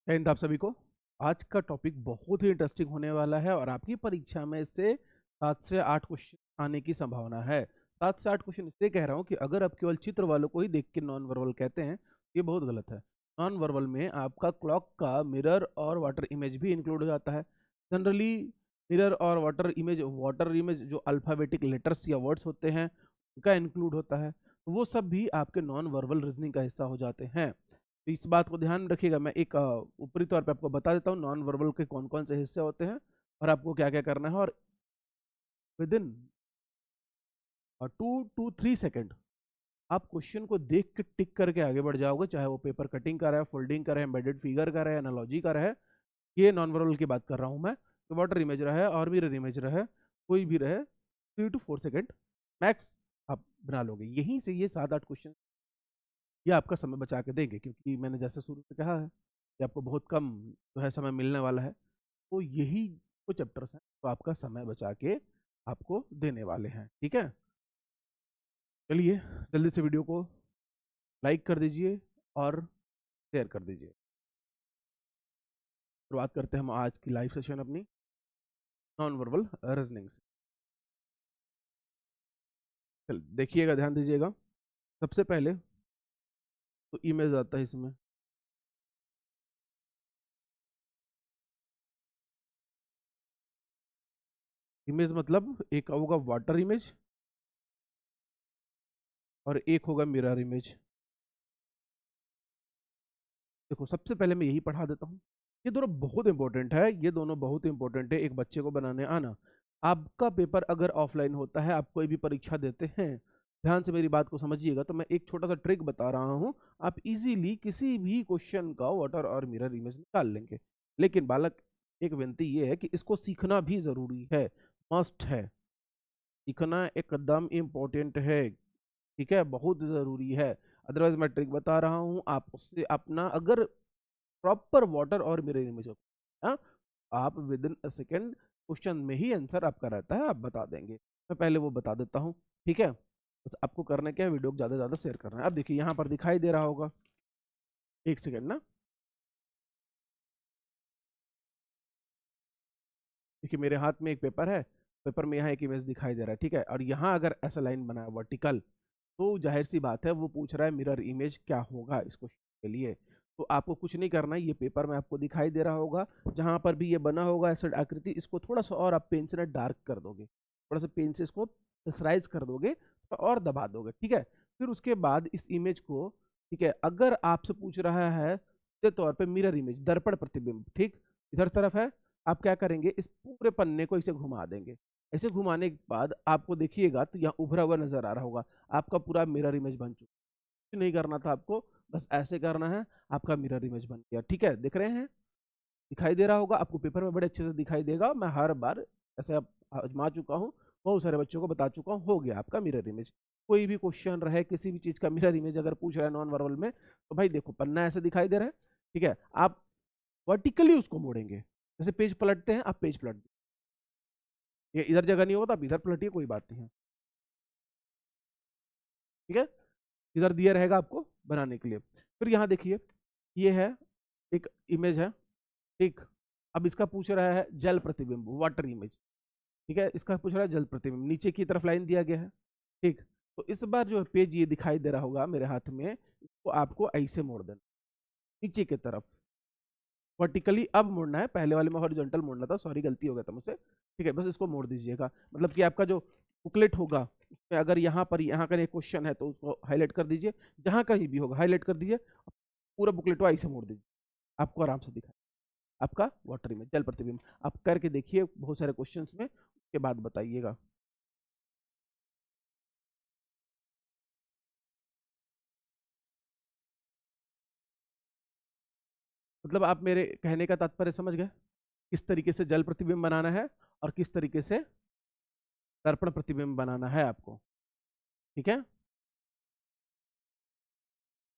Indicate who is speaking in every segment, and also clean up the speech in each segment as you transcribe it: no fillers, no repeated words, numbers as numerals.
Speaker 1: जय हिंद आप सभी को। आज का टॉपिक बहुत ही इंटरेस्टिंग होने वाला है और आपकी परीक्षा में इससे 7 से 8 क्वेश्चन आने की संभावना है। 7 से 8 क्वेश्चन इसलिए कह रहा हूँ कि अगर आप केवल चित्र वालों को ही देख के नॉन वर्बल कहते हैं, ये बहुत गलत है। नॉन वर्बल में आपका क्लॉक का मिरर और वाटर इमेज भी इंक्लूड हो जाता है। जनरली मिरर और वाटर इमेज जो अल्फ़ाबेटिक लेटर्स या वर्ड्स होते हैं उनका इंक्लूड होता है, तो वो सब भी आपके नॉन वर्बल रीजनिंग का हिस्सा हो जाते हैं। तो इस बात को ध्यान रखिएगा। मैं एक ऊपरी तौर पे आपको बता देता हूँ नॉन वर्बल के कौन कौन से हिस्से होते हैं और आपको क्या क्या करना है, और विद इन 2 to 3 सेकेंड आप क्वेश्चन को देख के टिक करके आगे बढ़ जाओगे, चाहे वो पेपर कटिंग का रहे, फोल्डिंग का रहे, एम्बेडेड फिगर का रहे, एनालॉजी का रहे। ये नॉन वर्बल की बात कर रहा हूँ मैं। तो वाटर इमेज रहे और मिरर इमेज रहे, कोई भी रहे, 3 to 4 सेकेंड मैक्स आप बना लोगे। यहीं से ये 7 8 क्वेश्चन ये आपका समय बचा के देंगे, क्योंकि मैंने जैसे शुरू से कहा है कि आपको बहुत कम जो है समय मिलने वाला है। तो यही कुछ चैप्टर्स हैं तो आपका समय बचा के आपको देने वाले हैं। ठीक है, चलिए जल्दी से वीडियो को लाइक कर दीजिए और शेयर कर दीजिए। शुरुआत करते हैं हम आज की लाइव सेशन अपनी नॉन वर्बल रीजनिंग से। चल देखिएगा, ध्यान दीजिएगा। सबसे पहले तो इमेज आता है इसमें। इमेज मतलब एक होगा वाटर इमेज और एक होगा मिरर इमेज। देखो सबसे पहले मैं यही पढ़ा देता हूँ। ये दोनों बहुत इंपॉर्टेंट है, ये दोनों बहुत इंपॉर्टेंट है एक बच्चे को बनाने आना। आपका पेपर अगर ऑफलाइन होता है, आप कोई भी परीक्षा देते हैं, ध्यान से मेरी बात को समझिएगा, तो मैं एक छोटा सा ट्रिक बता रहा हूँ। आप इजीली किसी भी क्वेश्चन का वाटर और मिरर इमेज निकाल लेंगे। लेकिन बालक, एक विनती ये है कि इसको सीखना भी जरूरी है, मस्ट है। सीखना एकदम इम्पोर्टेंट है, ठीक है, बहुत जरूरी है। अदरवाइज मैं ट्रिक बता रहा हूँ, आप उससे अपना अगर प्रॉपर वाटर और मिरर इमेज हो, हाँ, आप with in a second question में ही आंसर आपका रहता है, आप बता देंगे। मैं पहले वो बता देता हूँ, ठीक है। बस आपको करना क्या है, वीडियो को ज़्यादा से ज़्यादा शेयर करना है। अब देखिए यहाँ पर दिखाई दे रहा होगा, एक सेकेंड ना। देखिए मेरे हाथ में एक पेपर है, पेपर में यहाँ एक इमेज दिखाई दे रहा है, ठीक है। और यहाँ अगर ऐसा लाइन बना है वर्टिकल, तो जाहिर सी बात है वो पूछ रहा है मिरर इमेज क्या होगा इस क्वेश्चन के लिए। तो आपको कुछ नहीं करना है, ये पेपर में आपको दिखाई दे रहा होगा, जहां पर भी ये बना होगा ऐसा आकृति, इसको थोड़ा सा और आप पेन से ना डार्क कर दोगे, थोड़ा सा पेन से इसको प्रेशराइज कर दोगे और दबा दोगे, ठीक है। फिर उसके बाद इस इमेज को, ठीक है, अगर आपसे पूछ रहा है सीधे तौर पे मिरर इमेज, दर्पण प्रतिबिंब, ठीक, इधर तरफ है, आप क्या करेंगे, इस पूरे पन्ने को इसे घुमा देंगे। ऐसे घुमाने के बाद आपको देखिएगा तो यहाँ उभरा हुआ नजर आ रहा होगा, आपका पूरा मिरर इमेज बन चुका। कुछ नहीं करना था आपको, बस ऐसे करना है, आपका मिरर इमेज बन गया। ठीक है, दिख रहे हैं, दिखाई दे रहा होगा आपको, पेपर में बड़े अच्छे से दिखाई देगा। मैं हर बार ऐसे आजमा चुका हूँ, बहुत सारे बच्चों को बता चुका हूँ, हो गया आपका मिरर इमेज। कोई भी क्वेश्चन रहे किसी भी चीज का मिरर इमेज अगर पूछ रहा है नॉन वर्बल में, तो भाई देखो पन्ना ऐसे दिखाई दे रहा है, ठीक है, आप वर्टिकली उसको मोड़ेंगे, जैसे पेज पलटते हैं, आप पेज पलट, ये इधर जगह नहीं होगा तो आप इधर पलटिए, कोई बात नहीं है, ठीक है। इधर दिया रहेगा आपको बनाने के लिए। फिर यहाँ देखिए, ये है एक इमेज है, ठीक। अब इसका पूछ रहा है जल प्रतिबिंब, वाटर इमेज, ठीक है, इसका पूछ रहा है जल प्रतिबिंब, नीचे की तरफ लाइन दिया गया है, ठीक। तो इस बार जो पेज ये दिखाई दे रहा होगा मेरे हाथ में, इसको आपको ऐसे मोड़ देना, नीचे की तरफ वर्टिकली अब मोड़ना है, पहले वाले में हॉरिजॉन्टल मोड़ना था, सॉरी गलती हो गया था मुझसे, ठीक है। बस इसको मोड़ दीजिएगा, मतलब कि आपका जो बुकलेट होगा उसमें अगर यहाँ पर यहाँ का एक क्वेश्चन है तो उसको हाईलाइट कर दीजिए, जहाँ कहीं भी होगा हाईलाइट कर दीजिए, पूरा बुकलेट ऐसे मोड़ दीजिए, आपको आराम से दिखाई आपका वाटर इमेज, जल प्रतिबिंब। आप करके देखिए बहुत सारे क्वेश्चन में, उसके बाद बताइएगा। मतलब आप मेरे कहने का तात्पर्य समझ गए, किस तरीके से जल प्रतिबिंब बनाना है और किस तरीके से दर्पण प्रतिबिंब बनाना है आपको, ठीक है।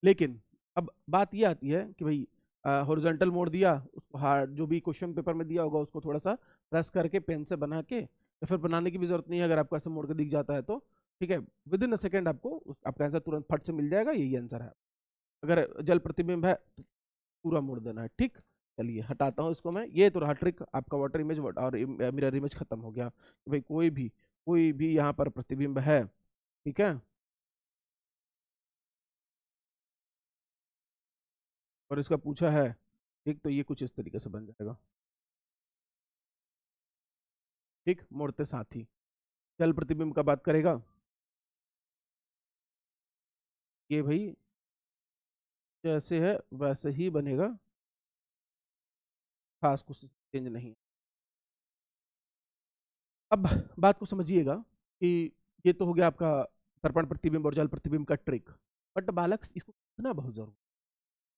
Speaker 1: लेकिन अब बात ये आती है कि भाई हॉरिजॉन्टल मोड़ दिया, उसको हार्ड जो भी क्वेश्चन पेपर में दिया होगा उसको थोड़ा सा प्रेस करके पेन से बना के, या फिर बनाने की भी जरूरत नहीं है, अगर आपको ऐसे मोड़ के दिख जाता है तो, ठीक है, विद इन अ सेकेंड आपको आपका आंसर तुरंत फट से मिल जाएगा, यही आंसर है। अगर जल प्रतिबिंब है तो पूरा मोड़ देना है, ठीक। चलिए हटाता हूँ इसको मैं। ये तो रहा ट्रिक आपका, वाटर इमेज और मिरर इमेज खत्म हो गया कि भाई कोई भी यहाँ पर प्रतिबिंब है, ठीक है, और इसका पूछा है, ठीक, तो ये कुछ इस तरीके से बन जाएगा। ठीक, मोड़ते साथ ही जल प्रतिबिंब का बात करेगा, ये भाई जैसे है वैसे ही बनेगा, खास कुछ चेंज नहीं। अब बात को समझिएगा कि ये तो हो गया आपका दर्पण प्रतिबिंब और जल प्रतिबिंब का ट्रिक, बट बालक इसको सीखना बहुत जरूरी,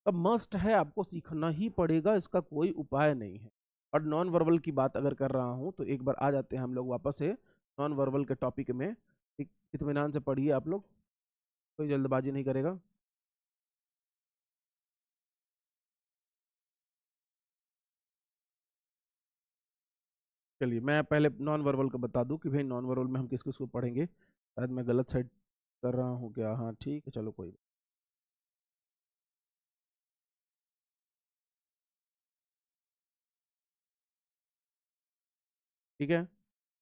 Speaker 1: अब मस्ट है, आपको सीखना ही पड़ेगा, इसका कोई उपाय नहीं है। और नॉन वर्बल की बात अगर कर रहा हूं तो एक बार आ जाते हैं हम लोग वापस से नॉन वर्बल के टॉपिक में। इत्मीनान से पढ़िए आप लोग, कोई जल्दबाजी नहीं करेगा। चलिए मैं पहले नॉन वर्बल का बता दूं कि भाई नॉन वर्बल में हम किस किस को पढ़ेंगे। शायद मैं गलत साइड कर रहा हूँ क्या, हाँ ठीक है, चलो कोई बात। ठीक है,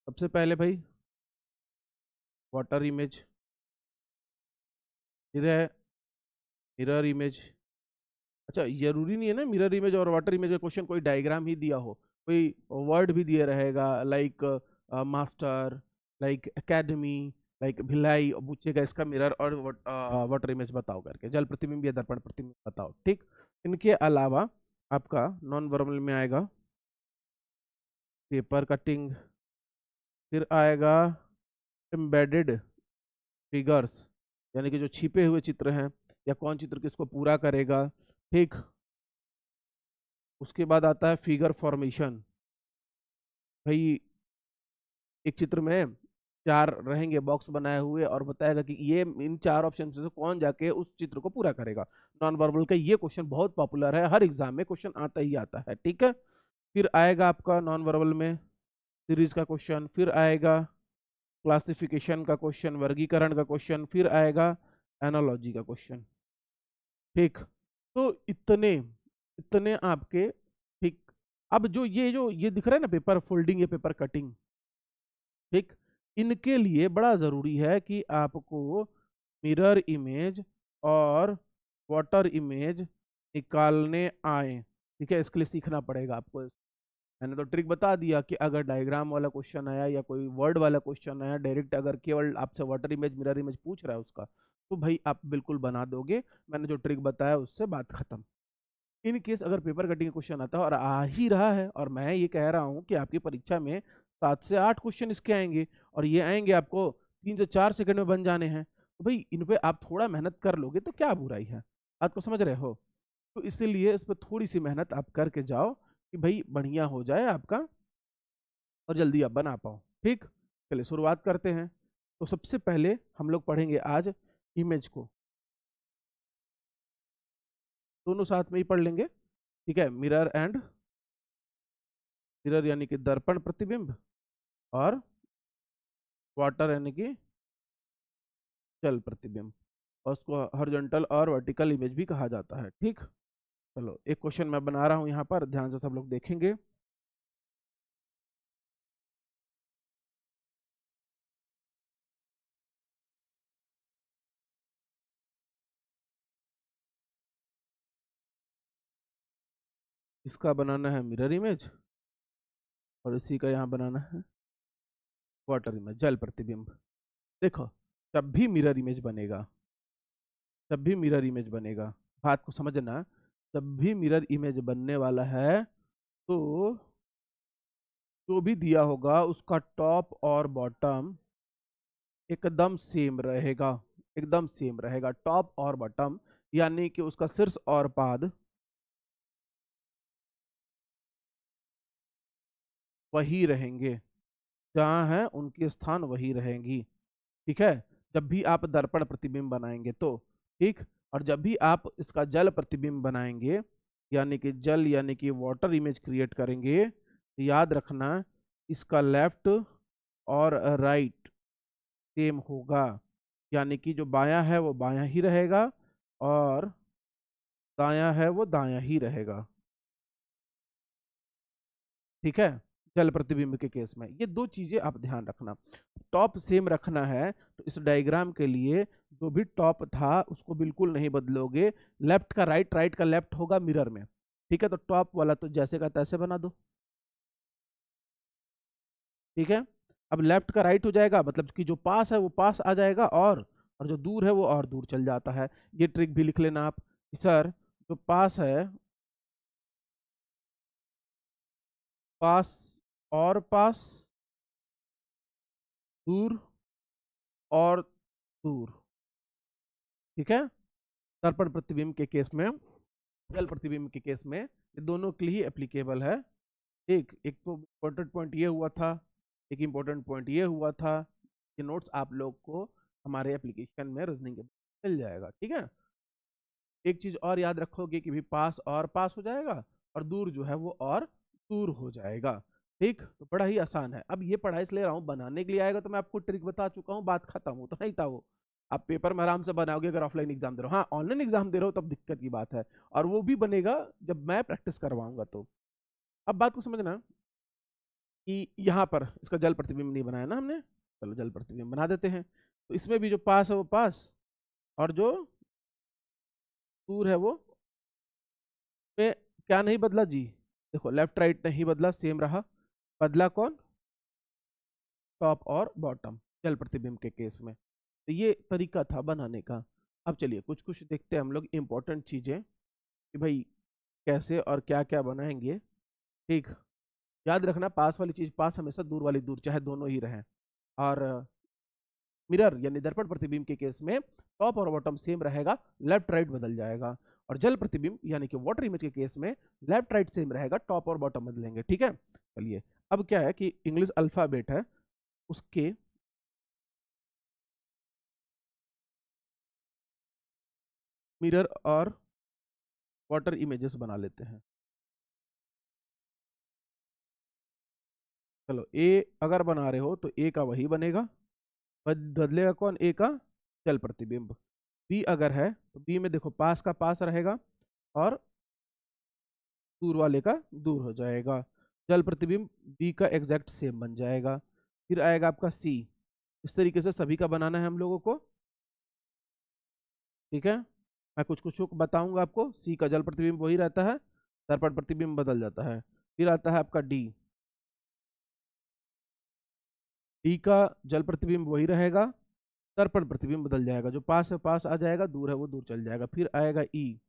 Speaker 1: सबसे पहले भाई वाटर इमेज, फिर है मिरर इमेज। अच्छा, जरूरी नहीं है ना मिरर इमेज और वाटर इमेज का क्वेश्चन कोई डायग्राम ही दिया हो, कोई वर्ड भी दिया रहेगा, like master, like academy, like Bhilai, और पूछेगा इसका मिरर और वाटर इमेज बताओ करके, जल प्रतिबिंब या दर्पण प्रतिबिंब बताओ। ठीक, इनके अलावा आपका नॉन वर्बल में आएगा पेपर कटिंग, फिर आएगा एम्बेडेड फिगर्स, यानी कि जो छिपे हुए चित्र हैं, या कौन चित्र किसको पूरा करेगा। ठीक, उसके बाद आता है फिगर फॉर्मेशन, भाई एक चित्र में चार रहेंगे बॉक्स बनाए हुए और बताएगा कि ये इन चार ऑप्शन से कौन जाके उस चित्र को पूरा करेगा। नॉन वर्बल का ये क्वेश्चन बहुत पॉपुलर है, हर एग्जाम में क्वेश्चन आता ही आता है। ठीक है, फिर आएगा आपका नॉन वर्बल में सीरीज का क्वेश्चन, फिर आएगा क्लासिफिकेशन का क्वेश्चन, वर्गीकरण का क्वेश्चन, फिर आएगा एनालॉजी का क्वेश्चन। ठीक, तो इतने इतने आपके, ठीक, अब जो ये दिख रहा है ना पेपर फोल्डिंग या पेपर कटिंग, ठीक, इनके लिए बड़ा जरूरी है कि आपको मिरर इमेज और वाटर इमेज निकालने आए। ठीक है, इसके लिए सीखना पड़ेगा आपको। मैंने तो ट्रिक बता दिया कि अगर डायग्राम वाला क्वेश्चन आया या कोई वर्ड वाला क्वेश्चन आया, डायरेक्ट अगर केवल आपसे वाटर इमेज मिरर इमेज पूछ रहा है उसका, तो भाई आप बिल्कुल बना दोगे, मैंने जो ट्रिक बताया उससे बात खत्म। इन केस अगर पेपर कटिंग का क्वेश्चन आता है और आ ही रहा है, और मैं ये कह रहा हूँ कि आपकी परीक्षा में 7 से 8 क्वेश्चन इसके आएंगे, और ये आएंगे आपको 3 से 4 सेकंड में बन जाने हैं, तो भाई इन पे आप थोड़ा मेहनत कर लोगे तो क्या बुराई है, बात को समझ रहे हो। तो इसीलिए इस पर थोड़ी सी मेहनत आप करके जाओ कि भाई बढ़िया हो जाए आपका और जल्दी आप बना पाओ। ठीक, चलिए शुरुआत करते हैं। तो सबसे पहले हम लोग पढ़ेंगे आज इमेज को, दोनों साथ में ही पढ़ लेंगे। ठीक है, मिरर एंड मिरर यानी कि दर्पण प्रतिबिंब, और वाटर यानी कि जल प्रतिबिंब, और उसको हॉरिजॉन्टल और वर्टिकल इमेज भी कहा जाता है। ठीक, चलो एक क्वेश्चन मैं बना रहा हूं यहाँ पर, ध्यान से सब लोग देखेंगे। इसका बनाना है मिरर इमेज और इसी का यहाँ बनाना है वाटर इमेज, जल प्रतिबिंब। देखो, जब भी मिरर इमेज बनेगा, जब भी मिरर इमेज बनेगा, बात को समझना, जब भी मिरर इमेज बनने वाला है तो जो भी दिया होगा उसका टॉप और बॉटम एकदम सेम रहेगा, एकदम सेम रहेगा टॉप और बॉटम, यानी कि उसका शीर्ष और पाद वही रहेंगे, जहाँ है उनके स्थान वही रहेंगी। ठीक है, जब भी आप दर्पण प्रतिबिंब बनाएंगे तो, ठीक, और जब भी आप इसका जल प्रतिबिंब बनाएंगे, यानी कि जल यानी कि वाटर इमेज क्रिएट करेंगे, तो याद रखना इसका लेफ्ट और राइट सेम होगा, यानी कि जो बायां है वो बायां ही रहेगा और दायां है वो दायां ही रहेगा। ठीक है, जल प्रतिबिंब के केस में ये दो चीजें आप ध्यान रखना। टॉप सेम रखना है तो इस डायग्राम के लिए जो भी टॉप था उसको बिल्कुल नहीं बदलोगे, लेफ्ट का राइट, राइट का लेफ्ट होगा मिरर में। ठीक है, तो टॉप वाला तो जैसे का तैसे बना दो। ठीक है, अब लेफ्ट का राइट हो जाएगा, मतलब कि जो पास है वो पास आ जाएगा, और जो दूर है वो और दूर चल जाता है। ये ट्रिक भी लिख लेना आप कि सर जो पास है, पास और पास, दूर और दूर। ठीक है, दर्पण प्रतिबिंब के केस में, जल प्रतिबिंब के केस में ये दोनों के लिए एप्लीकेबल है। ठीक, एक तो इम्पोर्टेंट पॉइंट ये हुआ था, एक इम्पोर्टेंट पॉइंट ये हुआ था। ये नोट्स आप लोग को हमारे एप्लीकेशन में रीजनिंग के मिल जाएगा। ठीक है, एक चीज और याद रखोगे कि भी पास और पास हो जाएगा, और दूर जो है वो और दूर हो जाएगा। ठीक, तो बड़ा ही आसान है। अब ये पढ़ाई इसलिए रहा हूँ, बनाने के लिए आएगा तो मैं आपको ट्रिक बता चुका हूँ, बात खत्म हो तो नहीं था वो। आप पेपर में आराम से बनाओगे अगर ऑफलाइन एग्जाम दे रहे हो। हाँ, ऑनलाइन एग्जाम दे रहे हो तब दिक्कत की बात है, और वो भी बनेगा जब मैं प्रैक्टिस करवाऊंगा तो। अब बात को समझना कि यहाँ पर इसका जल प्रतिबिंब नहीं बनाया ना हमने, चलो जल प्रतिबिंब बना देते हैं। तो इसमें भी जो पास है वो पास, और जो दूर है वो पे क्या नहीं बदला जी, देखो लेफ्ट राइट नहीं बदला, सेम रहा। बदला कौन, टॉप और बॉटम, जल प्रतिबिंब के केस में। तो ये तरीका था बनाने का। अब चलिए कुछ कुछ देखते हैं हम लोग इंपॉर्टेंट चीजें कि भाई कैसे और क्या क्या बनाएंगे। ठीक, याद रखना पास वाली चीज पास हमेशा, दूर वाली दूर, चाहे दोनों ही रहें। और मिरर यानी दर्पण प्रतिबिंब के केस में टॉप और बॉटम सेम रहेगा, लेफ्ट राइट बदल जाएगा। और जल प्रतिबिंब यानी कि वाटर इमेज के केस में लेफ्ट राइट सेम रहेगा, टॉप और बॉटम बदलेंगे। ठीक है, चलिए अब क्या है कि इंग्लिश अल्फाबेट है उसके मिरर और वाटर इमेजेस बना लेते हैं। चलो ए अगर बना रहे हो तो ए का वही बनेगा, बदलेगा कौन, ए का जल प्रतिबिंब। बी अगर है तो बी में देखो पास का पास रहेगा, और दूर वाले का दूर हो जाएगा। जल प्रतिबिंब बी का एग्जैक्ट सेम बन जाएगा। फिर आएगा आपका सी। इस तरीके से सभी का बनाना है हम लोगों को। ठीक है, मैं कुछ कुछ बताऊंगा आपको। सी का जल प्रतिबिंब वही रहता है, दर्पण प्रतिबिंब बदल जाता है। फिर आता है आपका डी। डी का जल प्रतिबिंब वही रहेगा, दर्पण प्रतिबिंब बदल जाएगा, जो पास है पास आ जाएगा, दूर है वो दूर चल जाएगा। फिर आएगा ई।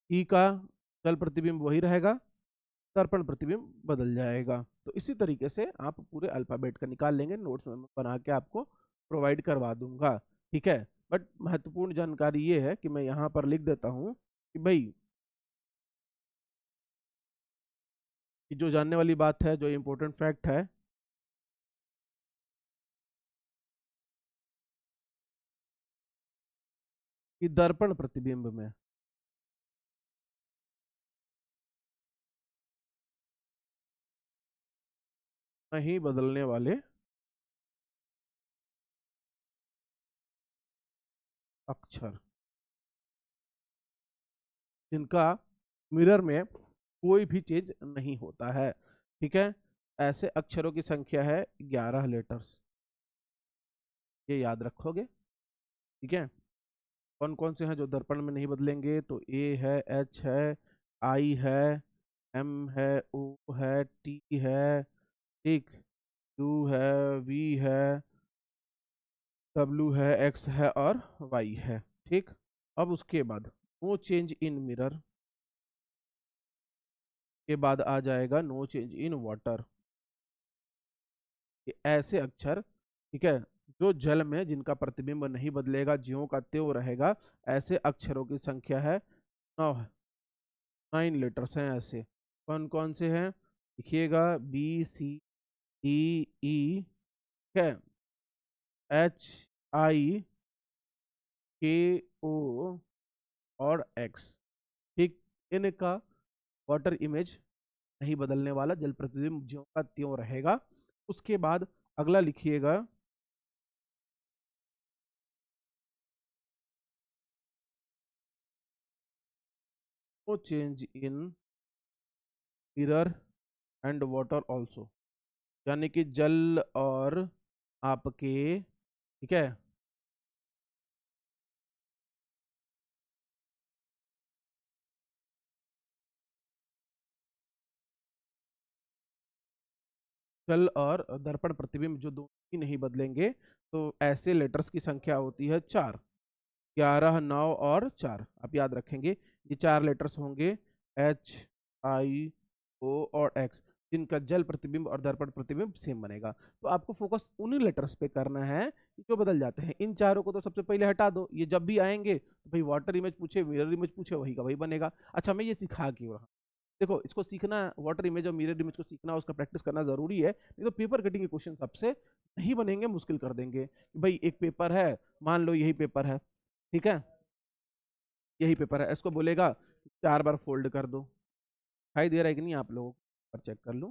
Speaker 1: ई का जल प्रतिबिंब वही रहेगा, दर्पण प्रतिबिंब बदल जाएगा। तो इसी तरीके से आप पूरे अल्फाबेट का निकाल लेंगे, नोट्स में मैं बना के आपको प्रोवाइड करवा दूंगा। ठीक है, बट महत्वपूर्ण जानकारी ये है कि मैं यहाँ पर लिख देता हूँ कि भाई कि जो जानने वाली बात है, जो इम्पोर्टेंट फैक्ट है, कि दर्पण प्रतिबिंब में नहीं बदलने वाले अक्षर, जिनका मिरर में कोई भी चेंज नहीं होता है। ठीक है, ऐसे अक्षरों की संख्या है 11 लेटर्स, ये याद रखोगे। ठीक है, कौन कौन से हैं जो दर्पण में नहीं बदलेंगे, तो ए है, एच है, आई है, एम है, ओ है, टी है, ठीक, यू है, वी है, डब्ल्यू है, एक्स है और वाई है। ठीक, अब उसके बाद नो चेंज इन मिरर के बाद आ जाएगा नो चेंज इन वाटर। ये ऐसे अक्षर, ठीक है, जो जल में जिनका प्रतिबिंब नहीं बदलेगा, ज्यों का त्यों रहेगा, ऐसे अक्षरों की संख्या है 9 है, 9 लेटर्स हैं ऐसे। कौन कौन से हैं लिखिएगा, बी सी डी ई, ठीक है, एच आई के ओ और एक्स। ठीक, इनका वाटर इमेज नहीं बदलने वाला, जल प्रतिबिंब ज्यों का त्यों रहेगा। उसके बाद अगला लिखिएगा, no change in mirror and water also, यानी कि जल और आपके, ठीक है, जल और दर्पण प्रतिबिंब जो दो ही नहीं बदलेंगे, तो ऐसे लेटर्स की संख्या होती है 4। 11, 9 और 4 आप याद रखेंगे, ये 4 लेटर्स होंगे, H, I, O और X, जिनका जल प्रतिबिंब और दर्पण प्रतिबिंब सेम बनेगा। तो आपको फोकस उन्हीं लेटर्स पे करना है जो बदल जाते हैं। इन चारों को तो सबसे पहले हटा दो, ये जब भी आएंगे तो भाई वाटर इमेज पूछे, मिरर इमेज पूछे, वही का वही बनेगा। अच्छा, मैं ये सिखा क्यों रहा, देखो इसको सीखना, वाटर इमेज और मिरर इमेज को सीखना, उसका प्रैक्टिस करना जरूरी है, नहीं तो पेपर कटिंग के क्वेश्चन आपसे नहीं बनेंगे, मुश्किल कर देंगे। भाई एक पेपर है, मान लो यही पेपर है, ठीक है, यही पेपर है, इसको बोलेगा 4 बार फोल्ड कर दो, दिखाई दे रहा है कि नहीं आप लोगों को, पर चेक कर लो।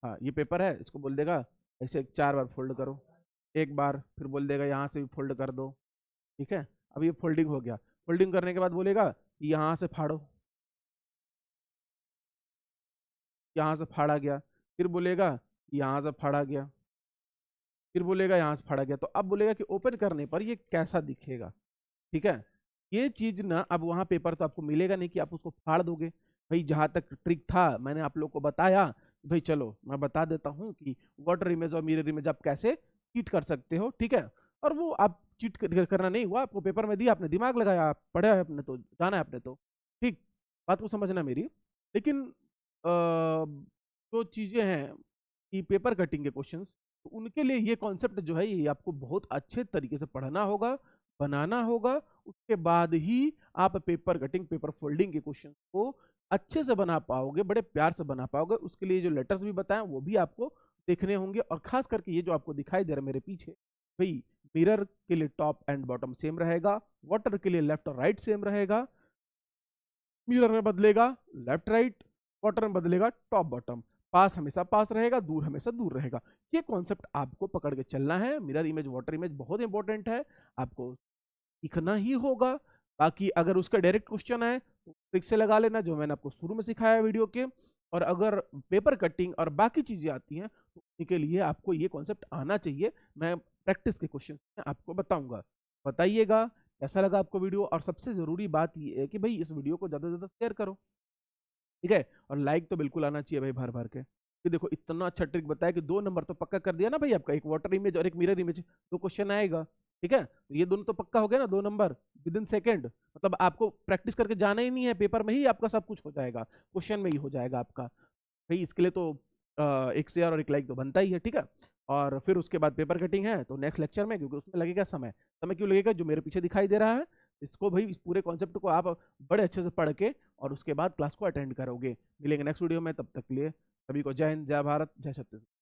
Speaker 1: हाँ, ये पेपर है, इसको बोल देगा ऐसे 4 बार फोल्ड करो, एक बार, फिर बोल देगा यहाँ से भी फोल्ड कर दो, ठीक है। अब ये फोल्डिंग हो गया, फोल्डिंग करने के बाद बोलेगा कि यहाँ से फाड़ो, यहाँ से फाड़ा गया, फिर बोलेगा यहाँ से फाड़ा गया, फिर बोलेगा यहाँ से फाड़ा गया, तो अब बोलेगा कि ओपन करने पर ये कैसा दिखेगा, ठीक है। ये चीज ना, अब वहां पेपर तो आपको मिलेगा नहीं कि आप उसको फाड़ दोगे। भाई जहां तक ट्रिक था मैंने आप लोग को बताया, भाई चलो मैं बता देता हूँ कि वाटर इमेज और मिरर इमेज आप कैसे चीट कर सकते हो, ठीक है। और वो आप चीट करना नहीं हुआ, आपको पेपर में दिया, आपने दिमाग लगाया, आप पढ़ा है, आपने तो जाना है आपने तो, ठीक, बात को समझना मेरी। लेकिन जो चीजें हैं कि पेपर कटिंग के क्वेश्चंस, तो उनके लिए ये कॉन्सेप्ट जो है ये आपको बहुत अच्छे तरीके से पढ़ना होगा, बनाना होगा, उसके बाद ही आप पेपर कटिंग पेपर फोल्डिंग के क्वेश्चन को अच्छे से बना पाओगे, बड़े प्यार से बना पाओगे। उसके लिए जो लेटर्स भी बताएं वो भी आपको देखने होंगे, और खास करके ये जो आपको दिखाई दे रहा है मेरे पीछे, भाई मिरर के लिए टॉप एंड बॉटम सेम रहेगा, वाटर के लिए लेफ्ट और राइट सेम रहेगा, मिरर में बदलेगा लेफ्ट राइट, वाटर में बदलेगा टॉप बॉटम, पास हमेशा पास रहेगा, दूर हमेशा दूर रहेगा। ये कॉन्सेप्ट आपको पकड़ के चलना है। मिरर इमेज वाटर इमेज बहुत इंपॉर्टेंट है, आपको सीखना ही होगा। बाकी अगर उसका डायरेक्ट क्वेश्चन है तो ट्रिक से लगा लेना, जो मैंने आपको शुरू में सिखाया वीडियो के। और अगर पेपर कटिंग और बाकी चीजें आती हैं तो उनके लिए आपको ये कॉन्सेप्ट आना चाहिए, मैं प्रैक्टिस के क्वेश्चन आपको बताऊंगा। बताइएगा कैसा लगा आपको वीडियो, और सबसे जरूरी बात ये है कि भाई इस वीडियो को ज्यादा से ज्यादा शेयर करो, ठीक है। और लाइक तो बिल्कुल आना चाहिए भाई, भर भर के, कि देखो इतना अच्छा ट्रिक बताया कि 2 नंबर तो पक्का कर दिया ना भाई आपका, एक वाटर इमेज और एक मिरर इमेज, 2 क्वेश्चन आएगा, ठीक है। तो ये दोनों तो पक्का हो गया ना, 2 नंबर विद इन सेकेंड, मतलब आपको प्रैक्टिस करके जाना ही नहीं है, पेपर में ही आपका सब कुछ हो जाएगा, क्वेश्चन में ही हो जाएगा आपका। भाई इसके लिए तो एक शेयर और एक लाइक तो बनता ही है, ठीक है। और फिर उसके बाद पेपर कटिंग है तो नेक्स्ट लेक्चर में, क्योंकि उसमें लगेगा समय, समय क्यों लगेगा, जो मेरे पीछे दिखाई दे रहा है, इसको भाई इस पूरे कॉन्सेप्ट को आप बड़े अच्छे से पढ़ के और उसके बाद क्लास को अटेंड करोगे। मिलेंगे नेक्स्ट वीडियो में, तब तक के लिए सभी को जय हिंद, जय भारत, जय छत्तीसगढ़।